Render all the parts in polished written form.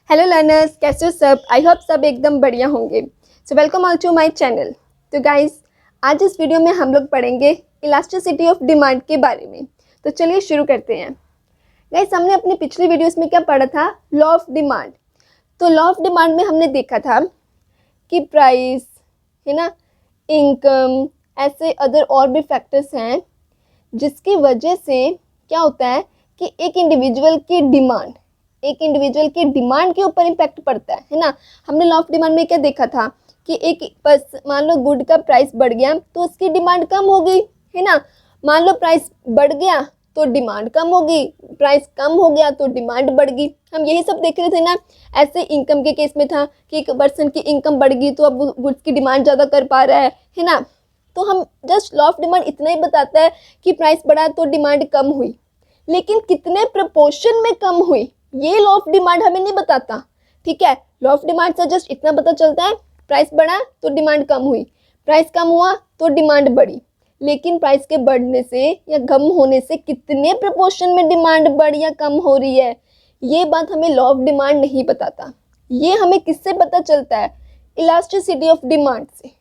Hello learners, कैसे हो सब। आई होप सब एकदम बढ़िया होंगे। So welcome all to my channel. तो गाइस, आज इस वीडियो में हम लोग पढ़ेंगे इलास्टिसिटी ऑफ डिमांड के बारे में। तो चलिए शुरू करते हैं। गाइस, हमने अपनी पिछली वीडियोस में क्या पढ़ा था? Law of demand. तो लॉ ऑफ डिमांड में हमने देखा था कि प्राइस है ना, इनकम, ऐसे अदर और भी फैक्टर्स हैं जिसकी वजह से क्या होता है कि एक इंडिविजुअल की डिमांड के ऊपर इम्पैक्ट पड़ता है ना। हमने लॉ ऑफ डिमांड में क्या देखा था कि एक मान लो गुड का प्राइस बढ़ गया तो उसकी डिमांड कम हो गई, है ना। मान लो प्राइस बढ़ गया तो डिमांड कम हो गई, प्राइस कम हो गया तो डिमांड बढ़ गई। हम यही सब देख रहे थे ना। ऐसे इनकम के केस में था कि एक पर्सन की इनकम बढ़ गई तो अब गुड्स की डिमांड ज़्यादा कर पा रहा है ना। तो हम जस्ट लॉ ऑफ डिमांड इतना ही बताता है कि प्राइस बढ़ा तो डिमांड कम हुई, लेकिन कितने प्रपोर्शन में कम हुई ये लॉ ऑफ डिमांड हमें नहीं बताता। ठीक है, लॉ ऑफ डिमांड से जस्ट इतना पता चलता है प्राइस बढ़ा तो डिमांड कम हुई, प्राइस कम हुआ तो डिमांड बढ़ी। लेकिन प्राइस के बढ़ने से या कम होने से कितने प्रपोर्शन में डिमांड बढ़ या कम हो रही है, ये बात हमें लॉ ऑफ डिमांड नहीं बताता। ये हमें किससे पता चलता है? इलास्टिसिटी ऑफ डिमांड से।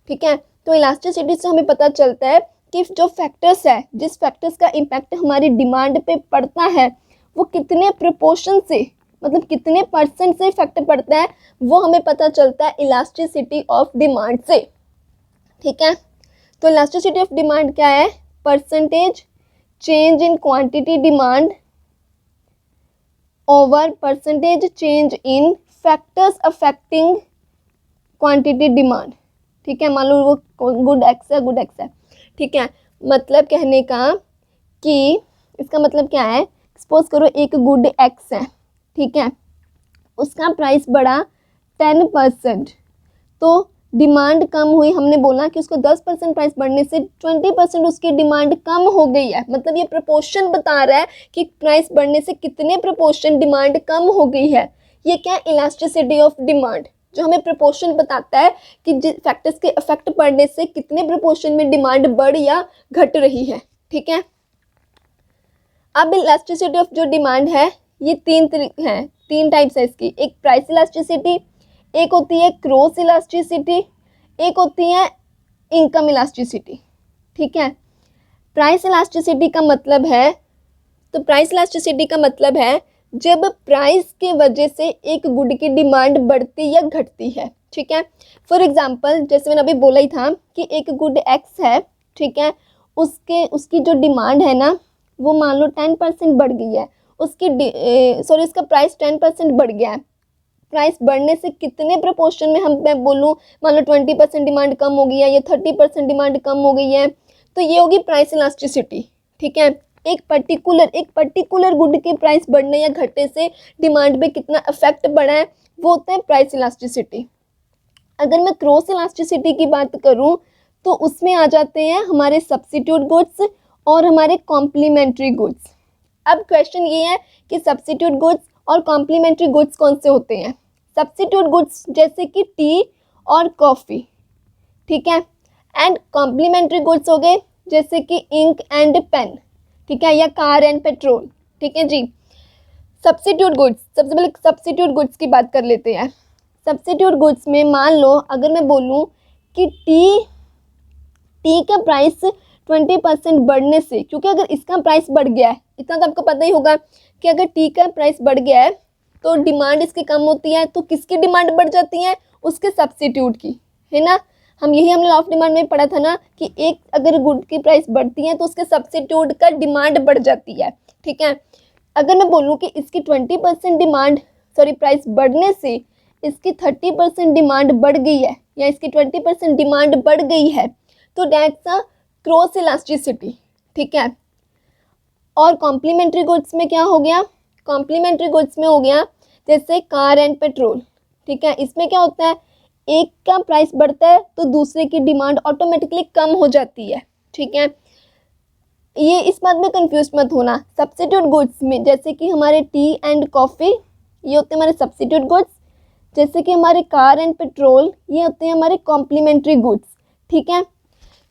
ठीक है, तो इलास्टिसिटी से हमें पता चलता है कि जो फैक्टर्स है, जिस फैक्टर्स का इम्पैक्ट हमारी डिमांड पे पड़ता है वो कितने प्रोपोर्शन से, मतलब कितने परसेंट से इफेक्ट पड़ता है, वो हमें पता चलता है इलास्टिसिटी ऑफ डिमांड से। ठीक है, तो इलास्टिसिटी ऑफ डिमांड क्या है? Percentage change in quantity demand over percentage change in factors affecting quantity demand. ठीक है, मान लो वो गुड एक्स है। ठीक है, मतलब कहने का कि इसका मतलब क्या है? सपोज करो एक गुड एक्स है, ठीक है, उसका प्राइस बढ़ा 10%, तो डिमांड कम हुई। हमने बोला कि उसको 10% प्राइस बढ़ने से 20% उसकी डिमांड कम हो गई है। मतलब ये प्रोपोर्शन बता रहा है कि प्राइस बढ़ने से कितने प्रोपोर्शन डिमांड कम हो गई है। ये क्या? इलास्टिसिटी ऑफ डिमांड, जो हमें प्रोपोर्शन बताता है कि जिस फैक्टर्स के इफेक्ट पड़ने से कितने प्रोपोर्शन में डिमांड बढ़ या घट रही है। ठीक है, अब इलास्टिसिटी ऑफ जो डिमांड है ये तीन टाइप्स है इसकी। एक प्राइस इलास्टिसिटी, एक होती है क्रॉस इलास्टिसिटी, एक होती है इनकम इलास्टिसिटी। ठीक है, प्राइस इलास्टिसिटी का मतलब है, तो प्राइस इलास्टिसिटी का मतलब है जब प्राइस के वजह से एक गुड की डिमांड बढ़ती या घटती है। ठीक है, फॉर एग्जांपल जैसे मैंने अभी बोला ही था कि एक गुड एक्स है, ठीक है, उसकी जो डिमांड है ना वो मान लो 10% बढ़ गई है, उसका प्राइस 10% बढ़ गया है। प्राइस बढ़ने से कितने प्रोपोर्शन में मैं बोलूँ, मान लो 20% डिमांड कम हो गई है या 30% डिमांड कम हो गई है, तो ये होगी प्राइस इलास्टिसिटी। ठीक है, एक पर्टिकुलर गुड के प्राइस बढ़ने या घटने से डिमांड पे कितना इफेक्ट बढ़ा है वो होता है प्राइस इलास्टिसिटी। अगर मैं क्रॉस इलास्टिसिटी की बात करूँ तो उसमें आ जाते हैं हमारे सब्स्टिट्यूट गुड्स और हमारे कॉम्प्लीमेंट्री गुड्स। अब क्वेश्चन ये है कि सब्स्टिट्यूट गुड्स और कॉम्प्लीमेंट्री गुड्स कौन से होते हैं? सब्स्टिट्यूट गुड्स जैसे कि टी और कॉफ़ी, ठीक है, एंड कॉम्प्लीमेंट्री गुड्स हो गए जैसे कि इंक एंड पेन, ठीक है, या कार एंड पेट्रोल। ठीक है जी। सब्स्टिट्यूट गुड्स, सबसे पहले सब्स्टिट्यूट गुड्स की बात कर लेते हैं। सब्स्टिट्यूट गुड्स में मान लो अगर मैं बोलूँ कि टी का प्राइस 20% बढ़ने से, क्योंकि अगर इसका प्राइस बढ़ गया है, इतना तो आपको पता ही होगा कि अगर टी का प्राइस बढ़ गया है तो डिमांड इसकी कम होती है, तो किसकी डिमांड बढ़ जाती है? उसके सब्स्टिट्यूट की, है ना। हमने लॉ ऑफ डिमांड में पढ़ा था ना कि एक अगर गुड की प्राइस बढ़ती है तो उसके सब्स्टिट्यूट का डिमांड बढ़ जाती है। ठीक है, अगर मैं बोलूँ कि इसकी 20% प्राइस बढ़ने से इसकी 30% डिमांड बढ़ गई है या इसकी 20% डिमांड बढ़ गई है, तो दैट्स अ क्रॉस इलास्टिसिटी। ठीक है, और कॉम्प्लीमेंट्री गुड्स में क्या हो गया? कॉम्प्लीमेंट्री गुड्स में हो गया जैसे कार एंड पेट्रोल। ठीक है, इसमें क्या होता है, एक का प्राइस बढ़ता है तो दूसरे की डिमांड ऑटोमेटिकली कम हो जाती है। ठीक है, ये इस बात में कंफ्यूज मत होना। सब्स्टिट्यूट गुड्स में जैसे कि हमारे टी एंड कॉफ़ी ये होते हैं हमारे सब्स्टिट्यूट गुड्स, जैसे कि हमारे कार एंड पेट्रोल ये होते हैं हमारे कॉम्प्लीमेंट्री गुड्स। ठीक है,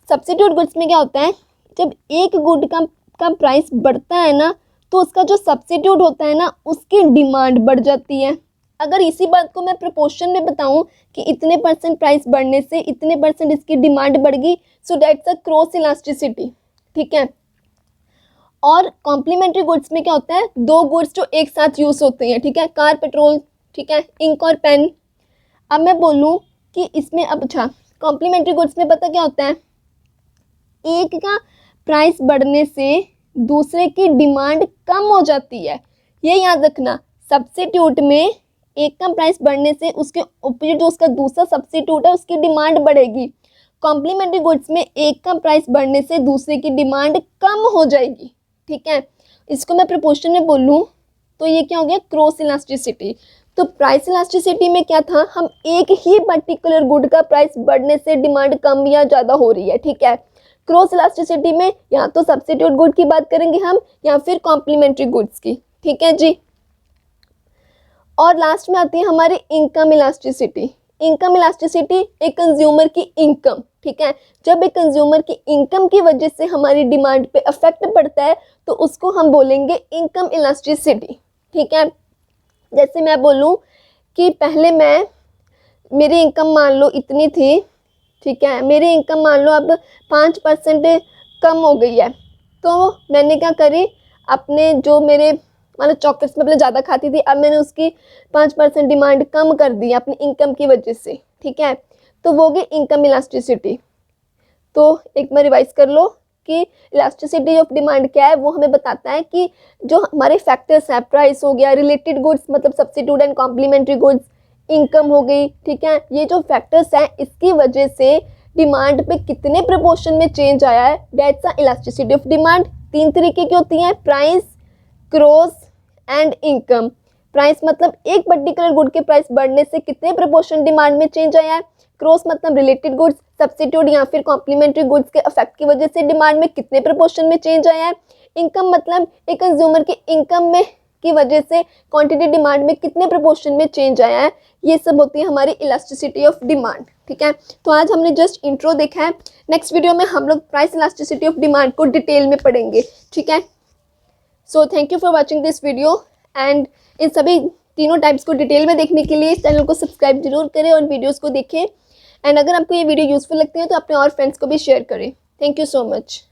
सब्स्टिट्यूट गुड्स में क्या होता है, जब एक गुड का प्राइस बढ़ता है ना तो उसका जो सब्स्टिट्यूट होता है ना उसकी डिमांड बढ़ जाती है। अगर इसी बात को मैं प्रोपोर्शन में बताऊं कि इतने % प्राइस बढ़ने से इतने % इसकी डिमांड बढ़ गई, so that's a cross elasticity, ठीक है। और कॉम्प्लीमेंट्री गुड्स में क्या होता है, 2 गुड्स जो एक साथ यूज़ होते हैं, ठीक है, कार पेट्रोल, ठीक है, इंक और पेन। अब मैं बोलूँ कि इसमें अब अच्छा कॉम्प्लीमेंट्री गुड्स में पता क्या होता है, एक का प्राइस बढ़ने से दूसरे की डिमांड कम हो जाती है, ये याद रखना। सब्स्टिट्यूट में एक का प्राइस बढ़ने से उसके ऑपोजिट जो उसका दूसरा सब्स्टिट्यूट है उसकी डिमांड बढ़ेगी। कॉम्प्लीमेंट्री गुड्स में एक का प्राइस बढ़ने से दूसरे की डिमांड कम हो जाएगी, ठीक है। इसको मैं प्रोपोर्शन में बोलूँ तो ये क्या हो गया, क्रॉस इलास्टिसिटी। तो प्राइस इलास्टिसिटी में क्या था, हम एक ही पर्टिकुलर गुड का प्राइस बढ़ने से डिमांड कम या ज़्यादा हो रही है, ठीक है। क्रॉस इलास्टिसिटी में या तो सब्स्टिट्यूट गुड की बात करेंगे हम या फिर कॉम्प्लीमेंट्री गुड्स की, ठीक है जी। और लास्ट में आती है हमारी इनकम इलास्टिसिटी। इनकम इलास्टिसिटी एक कंज्यूमर की इनकम, ठीक है। जब एक कंज्यूमर की इनकम की वजह से हमारी डिमांड पे अफेक्ट पड़ता है तो उसको हम बोलेंगे इनकम इलास्टिसिटी, ठीक है। जैसे मैं बोलूँ कि पहले मेरी इनकम मान लो इतनी थी, ठीक है, मेरी इनकम मान लो अब 5% कम हो गई है, तो मैंने क्या करी, अपने जो मेरे मतलब चॉकलेट्स में पहले ज़्यादा खाती थी, अब मैंने उसकी 5% डिमांड कम कर दी अपनी इनकम की वजह से, ठीक है। तो वो गई इनकम इलास्टिसिटी। तो एक बार रिवाइज कर लो कि इलास्टिसिटी ऑफ डिमांड क्या है, वो हमें बताता है कि जो हमारे फैक्टर्स हैं, प्राइस हो गया, रिलेटेड गुड्स मतलब substitute and complementary goods, income हो गई, ठीक है, ये जो फैक्टर्स हैं इसकी वजह से डिमांड पे कितने प्रपोर्शन में चेंज आया है, that's a elasticity of demand. 3 तरीके की होती हैं, price, cross and income. Price मतलब एक पर्टिकुलर गुड के प्राइस बढ़ने से कितने प्रपोर्शन डिमांड में चेंज आया है, क्रॉस मतलब रिलेटेड गुड्स, सब्स्टिट्यूट या फिर कॉम्प्लीमेंट्री गुड्स के इफेक्ट की वजह से डिमांड में कितने प्रपोर्शन में चेंज आया है, इनकम मतलब एक कंज्यूमर की इनकम में की वजह से क्वांटिटी डिमांड में कितने प्रपोर्शन में चेंज आया है। ये सब होती है हमारी इलास्टिसिटी ऑफ डिमांड, ठीक है। तो आज हमने जस्ट इंट्रो देखा है, नेक्स्ट वीडियो में हम लोग प्राइस इलास्टिसिटी ऑफ डिमांड को डिटेल में पढ़ेंगे, ठीक है। So thank you for watching this video and in सभी तीनों टाइप्स को डिटेल में देखने के लिए इस चैनल को सब्सक्राइब जरूर करें और वीडियोस को देखें। एंड अगर आपको ये वीडियो यूजफुल लगती है तो अपने और फ्रेंड्स को भी शेयर करें। Thank you so much.